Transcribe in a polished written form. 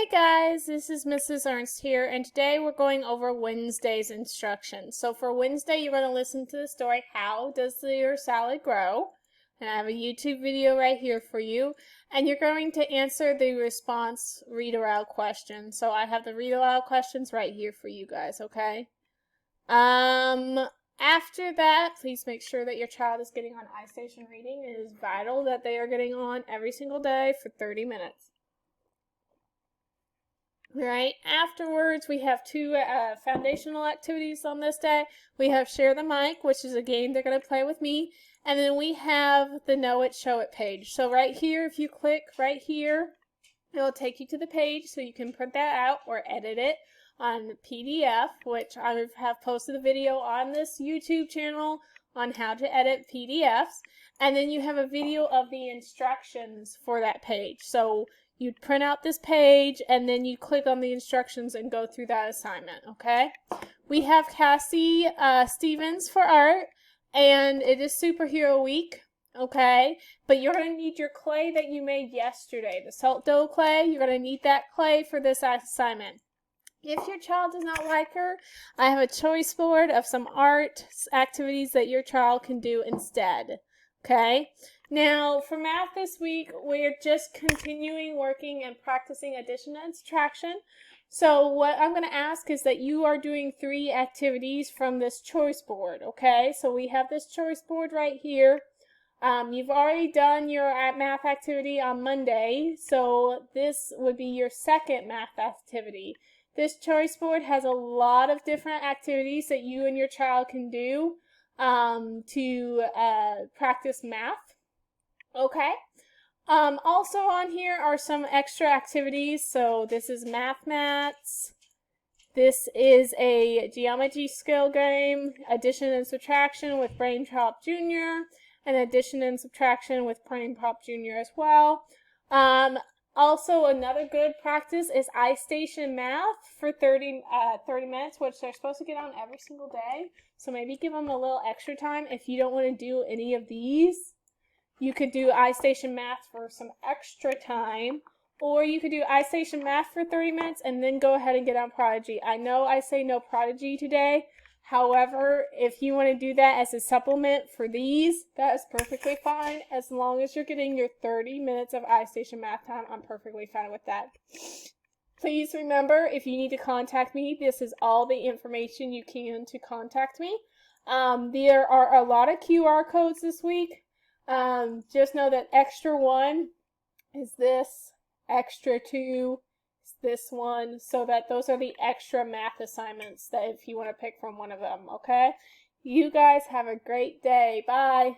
Hey guys, this is Mrs. Ernst here, and today we're going over Wednesday's instructions. So for Wednesday, you're going to listen to the story, How Does Your Salad Grow? And I have a YouTube video right here for you. And you're going to answer the response read aloud question. So I have the read aloud questions right here for you guys, okay? After that, please make sure that your child is getting on iStation Reading. It is vital that they are getting on every single day for 30 minutes. Right, afterwards we have two foundational activities on this day. We have Share the Mic, which is a game they're going to play with me, and then we have the Know It, Show It page. So right here, if you click right here, it will take you to the page so you can print that out or edit it on PDF, which I have posted a video on this YouTube channel on how to edit PDFs, and then you have a video of the instructions for that page. So you'd print out this page and then you click on the instructions and go through that assignment, okay? We have Cassie Stevens for art, and it is Superhero Week, okay? But you're going to need your clay that you made yesterday, the salt dough clay. You're going to need that clay for this assignment. If your child does not like her, I have a choice board of some art activities that your child can do instead, okay? Now, for math this week, we're just continuing working and practicing addition and subtraction. So what I'm going to ask is that you are doing 3 activities from this choice board, okay? So we have this choice board right here. You've already done your math activity on Monday, so this would be your second math activity. This choice board has a lot of different activities that you and your child can do to practice math. Okay. Also on here are some extra activities. So this is Math Mats. This is a geometry skill game, addition and subtraction with Brain Pop Jr., and addition and subtraction with Brain Pop Jr. as well. Also, another good practice is iStation Math for 30 minutes, which they're supposed to get on every single day. So maybe give them a little extra time if you don't want to do any of these. You could do iStation Math for some extra time, or you could do iStation Math for 30 minutes and then go ahead and get on Prodigy. I know I say no Prodigy today. However, if you want to do that as a supplement for these, that is perfectly fine. As long as you're getting your 30 minutes of iStation Math time, I'm perfectly fine with that. Please remember, if you need to contact me, this is all the information you can to contact me. There are a lot of QR codes this week. Just know that extra 1 is this, extra 2 is this one, so that those are the extra math assignments that if you want to pick from one of them, okay? You guys have a great day. Bye.